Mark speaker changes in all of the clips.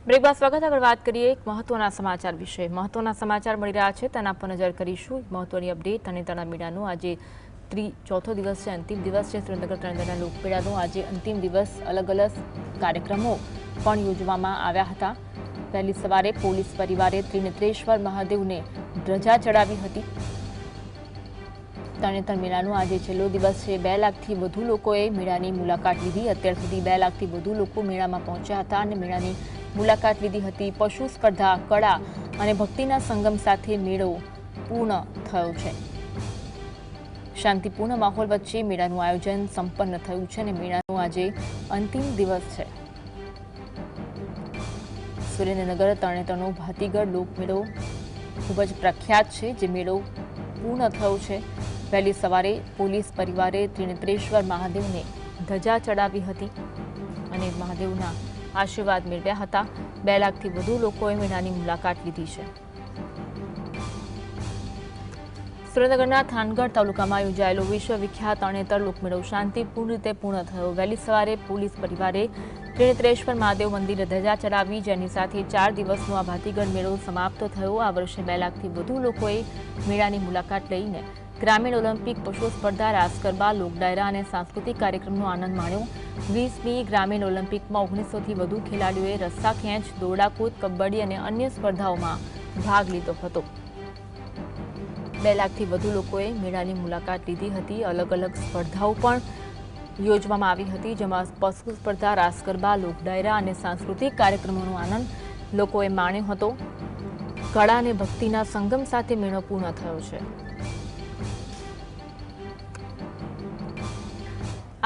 Speaker 1: Break બાદ સ્વાગત। આગળ વાત કરીએ એક મહત્વના સમાચાર વિશે। મહત્વના સમાચાર મળી રહ્યા છે તેના પર નજર કરીશું। મહત્વની અપડેટ અને તણા મેળાનો આજે ચોથો દિવસ છે, અંતિમ દિવસ છે। સુરેન્દ્રનગર તરણેતરના લોકમેળાનો આજે અંતિમ દિવસ અલગ અલગ કાર્યક્રમો પણ યોજવામાં આવ્યા હતા। વહેલી સવારે પોલીસ પરિવારે ત્રિનેત્રેશ્વર મહાદેવને ધ્વજા ચડાવી હતી। તરણેતર મેળાનો આજે છેલ્લો દિવસ છે। 2 લાખથી વધુ લોકોએ મેળાની મુલાકાત લીધી। અત્યાર સુધી 2 લાખથી વધુ લોકો મેળામાં પહોંચ્યા હતા અને મેળાની મુલાકાત લીધી હતી। પશુ સ્પર્ધા, કળા અને ભક્તિના સંગમ સાથે મેળો પૂર્ણ થયો છે। શાંતિપૂર્ણ માહોલ વચ્ચે મેળાનું આયોજન સંપન્ન થયું છે અને મેળાનો આજે અંતિમ દિવસ છે। સુરેન્દ્રનગર તરણેતરનો ભાતીગઢ લોકમેળો ખૂબ જ પ્રખ્યાત છે, જે મેળો પૂર્ણ થયો છે। વહેલી સવારે પોલીસ પરિવારે ત્રિનેત્રેશ્વર મહાદેવને ધજા ચડાવી હતી અને મહાદેવના આશીર્વાદ મેળવ્યા હતા। 2 લાખથી વધુ લોકોએ મેળાની મુલાકાત લીધી છે। સુરેન્દ્રનગરના થાનગઢ તાલુકામાં યોજાયેલો વિશ્વવિખ્યાત તરણેતર લોકમેળો શાંતિપૂર્ણ રીતે પૂર્ણ થયો। વહેલી સવારે પોલીસ પરિવારે ત્રિનેત્રેશ્વર મહાદેવ મંદિરે ધજા ચડાવી, જેની સાથે 4 દિવસનો આ ભાતીગઢ મેળો સમાપ્ત થયો। આ વર્ષે 2 લાખથી વધુ લોકોએ મેળાની મુલાકાત લઈને ગ્રામીણ ઓલિમ્પિક, પશુ સ્પર્ધા, રાસ ગરબા, લોકડાયરા અને સાંસ્કૃતિક કાર્યક્રમનો આનંદ માણ્યો। 20મી ગ્રામીણ ઓલિમ્પિકમાં 1900થી વધુ ખેલાડીઓએ રસ્સા ખેંચ, દોરડાકૂદ, કબડ્ડી અને અન્ય સ્પર્ધાઓમાં ભાગ લીધો હતો। 2 લાખથી વધુ લોકોએ મેળાની મુલાકાત લીધી હતી। અલગ અલગ સ્પર્ધાઓ પણ યોજવામાં આવી હતી, જેમાં પશુ સ્પર્ધા, રાસ ગરબા, લોકડાયરા અને સાંસ્કૃતિક કાર્યક્રમોનો આનંદ લોકોએ માણ્યો હતો। કળા અને ભક્તિના સંગમ સાથે મેળો પૂર્ણ થયો છે।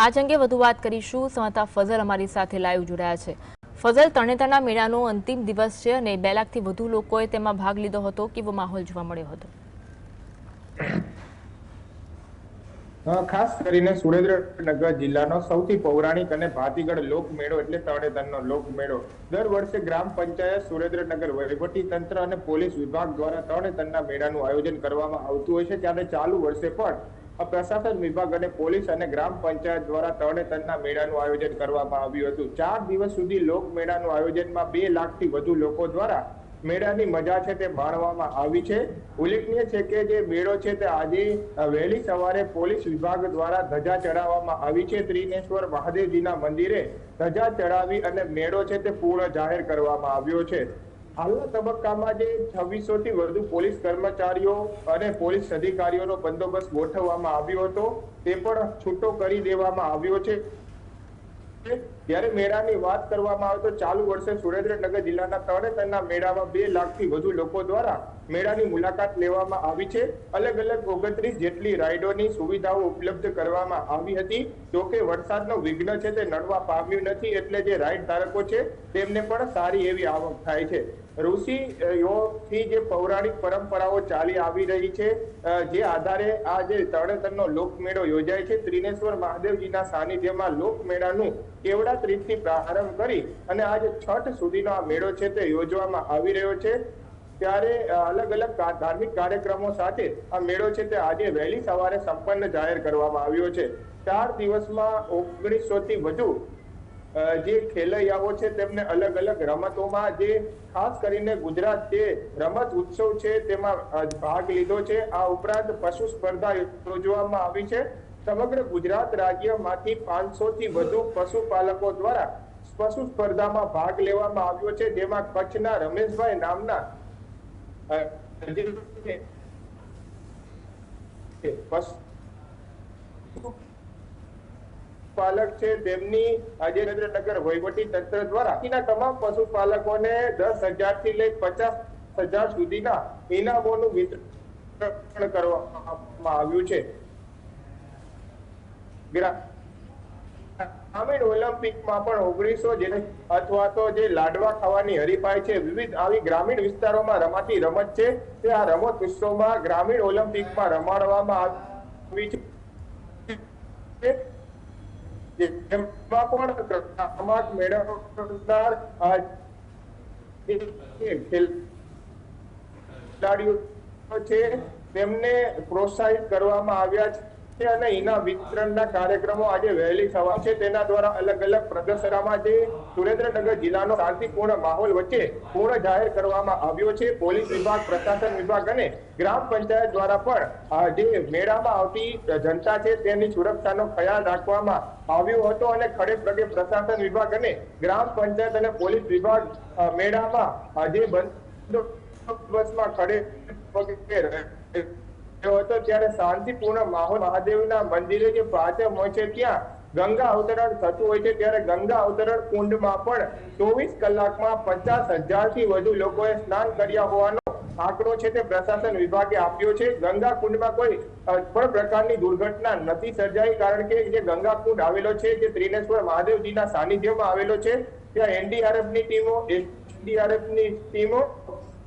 Speaker 1: આજ અંગે વધુ વાત કરીશું। સંવાદદાતા ફઝલ અમારી સાથે લાઈવ જોડાયા છે। ફઝલ, તરણેતરના મેળાનો અંતિમ દિવસ છે અને 2 લાખથી વધુ લોકોએ તેમાં ભાગ લીધો હતો। કેવો માહોલ જોવા મળ્યો હતો?
Speaker 2: ખાસ કરીને સુરેન્દ્રનગર જિલ્લાનો સૌથી પૌરાણિક અને ભાતીગઢ લોકમેળો એટલે તરણેતરનો લોકમેળો દર વર્ષે ગ્રામ પંચાયત, સુરેન્દ્રનગર વહીવટી તંત્ર અને પોલીસ વિભાગ દ્વારા તરણેતરના મેળાનું આયોજન કરવામાં આવતું હોય છે। ત્યારે ચાલુ વર્ષે પણ પ્રશાસન વિભાગ અને પોલીસ અને ગ્રામ પંચાયત દ્વારા તરણેતરના મેળાનું આયોજન કરવામાં આવ્યું હતું। 4 દિવસ સુધી લોકમેળાનું આયોજનમાં 2 લાખથી વધુ લોકો દ્વારા મેળાની મજા છે તે માણવામાં આવી છે। ઉલ્લેખનીય છે કે જે મેળો છે તે આજે વહેલી સવારે પોલીસ વિભાગ દ્વારા ધજા ચડાવવામાં આવી છે। ત્રિનેશ્વર મહાદેવજીના મંદિરે ધજા ચડાવી અને મેળો છે તે પૂર્ણ જાહેર કરવામાં આવ્યો છે। હાલના તબક્કામાં જે 2600થી વધુ પોલીસ કર્મચારીઓ અને પોલીસ અધિકારીઓનો બંદોબસ્ત ગોઠવવામાં આવ્યો હતો, તે પણ છૂટો કરી દેવામાં આવ્યો છે। ત્યારે મેળાની વાત કરવામાં આવે તો ચાલુ વર્ષે સુરેન્દ્રનગર જિલ્લાના તરણેતરના મેળામાં 2 લાખથી વધુ લોકો દ્વારા મેળાની મુલાકાત લેવામાં આવી છે। અલગ અલગ 29 જેટલી રાઇડોની સુવિધાઓ ઉપલબ્ધ કરવામાં આવી હતી। જોકે વરસાદનો વિઘ્ન છે તે નડવા પામ્યું નથી, એટલે જે રાઇડ ધારકો છે તેમને પણ સારી એવી આવક થાય છે। ઋષિઓથી જે પૌરાણિક પરંપરાઓ ચાલી આવી રહી છે, જે આધારે આ જે તરણેતરનો લોકમેળો યોજાય છે, ત્રિનેશ્વર મહાદેવજીના સાનિધ્યમાં લોકમેળાનું કેવડા ત્રીજથી પ્રારંભ કરી અને આજે છઠ સુધીનો આ મેળો છે તે યોજવામાં આવી રહ્યો છે। ત્યારે અલગ અલગ ધાર્મિક કાર્યક્રમો સાથે આ મેળો છે તે આજે વહેલી સવારે સંપન્ન જાહેર કરવામાં આવ્યો છે। 4 દિવસમાં 1900થી વધુ જે ખેલૈયાઓ છે તેમને અલગ અલગ રમતોમાં, જે ખાસ કરીને ગુજરાત જે રમત ઉત્સવ છે તેમાં ભાગ લીધો છે। આ ઉપરાંત પશુ સ્પર્ધા યોજવામાં આવી છે। સમગ્ર ગુજરાત રાજ્યમાંથી 500થી વધુ પશુપાલકો દ્વારા પશુ સ્પર્ધામાં ભાગ લેવામાં આવ્યો છે, જેમાં કચ્છના રમેશભાઈ નામના પાલક છે તેમની આજે સુરેન્દ્રનગર વહીવટી તંત્ર દ્વારા તમામ પશુપાલકોને 10,000 થી લઈ 50,000 સુધીના ઇનામોનું વિતરણ કરવામાં આવ્યું છે। ગ્રામીણ ઓલિમ્પિકમાં પણ 1900 અથવા તો જે લાડવા ખાવાની હરીફાઈ છે, વિવિધ આવી ગ્રામીણ વિસ્તારોમાં રમાતી રમત છે તે આ રમત ઉત્સવમાં ગ્રામીણ ઓલિમ્પિકમાં રમાડવામાં આવી છે। જેમાં પણ ક્રમાંક મેળવનાર ખેલાડીઓ છે તેમને પ્રોત્સાહિત કરવામાં આવ્યા છે અને ઇનામ વિતરણના કાર્યક્રમો આજે વહેલી સવાર છે તેના દ્વારા અલગ અલગ પ્રદર્શનમાં જે સુરેન્દ્રનગર જિલ્લાનો શાંતિપૂર્ણ માહોલ વચ્ચે પૂર્ણ જાહેર કરવામાં આવ્યો છે. પોલીસ વિભાગ, પ્રશાસન વિભાગ અને ગ્રામ પંચાયત દ્વારા પણ જે મેળામાં આવતી જનતા છે તેની સુરક્ષાનો ખ્યાલ રાખવામાં આવ્યો હતો અને ખડે પગે પ્રશાસન વિભાગ અને ગ્રામ પંચાયત અને પોલીસ વિભાગ મેળામાં જે બંદોબસ્તમાં ખડે પગે હતો ત્યારે શાંતિપૂર્ણ માહોલ મહાદેવના મંદિરે જે પ્રાચમ હોય છે ત્યાં ગંગા અવતરણ થતું હોય છે ત્યારે ગંગા અવતરણ કુંડમાં પણ 24 કલાકમાં 50,000 થી વધુ લોકોએ સ્નાન કર્યા હોવાનો આંકડો છે તે પ્રશાસન વિભાગે આપ્યો છે. ગંગા કુંડમાં કોઈ પણ પ્રકારની દુર્ઘટના નથી સર્જાઈ કારણ કે જે ગંગા કુંડ આવેલો છે જે ત્રિનેશ્વર મહાદેવજીના સાનિધ્યમાં આવેલો છે ત્યાં એનડીઆરએફની ટીમો, એસડીઆરએફની ટીમો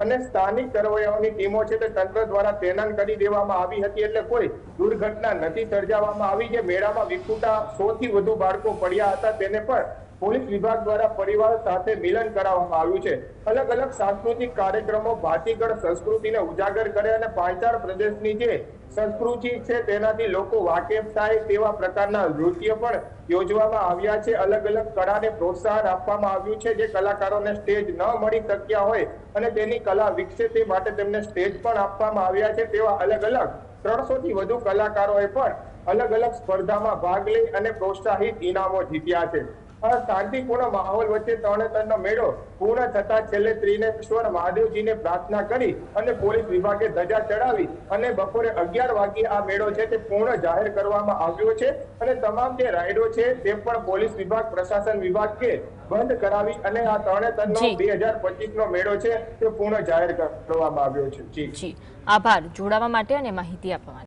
Speaker 2: અને સ્થાનિક તરવૈયાઓની ટીમો છે તે તંત્ર દ્વારા તૈનાત કરી દેવામાં આવી હતી એટલે કોઈ દુર્ઘટના નથી સર્જાવવામાં આવી. જે મેળામાં વિખૂટા 100 થી વધુ બાળકો પડ્યા હતા તેને પણ પોલીસ વિભાગ દ્વારા પરિવાર સાથે મિલન કરાવવામાં આવ્યું છે. અલગ અલગ સાંસ્કૃતિક કાર્યક્રમો ભાતીગળ સંસ્કૃતિને ઉજાગર કરે અને પાંચાળ પ્રદેશની જે સંસ્કૃતિ છે તેનાથી લોકો વાકેફ થાય તેવા પ્રકારના નૃત્ય પણ યોજવામાં આવ્યા છે. અલગ અલગ કળાને પ્રોત્સાહન આપવામાં આવ્યું છે. જે કલાકારોને સ્ટેજ ન મળી શક્યા હોય અને તેની કલા વિકસે તે માટે તેમને સ્ટેજ પણ આપવામાં આવ્યા છે. તેવા અલગ અલગ 300 થી વધુ કલાકારોએ પણ અલગ અલગ સ્પર્ધામાં ભાગ લઈ અને પ્રોત્સાહિત ઇનામો જીત્યા છે. શાંતિપૂર્ણ માહોલ વચ્ચે તરણેતરનો મેળો પૂર્ણ થતા છેલ્લે ત્રિનેશ્વર મહાદેવજીને પ્રાર્થના કરી અને પોલીસ વિભાગે ધજા ચડાવી અને બપોરે 11 વાગ્યે આ મેળો છે તે પૂર્ણ જાહેર કરવામાં આવ્યો છે અને તમામ જે રાઇડો છે તે પણ પોલીસ વિભાગ, પ્રશાસન વિભાગે બંધ કરાવી અને આ તરણેતરનો 2025 નો મેળો છે તે પૂર્ણ જાહેર કરવામાં આવ્યો છે.
Speaker 1: જી, આભાર જોડાવા માટે અને માહિતી આપવા માટે.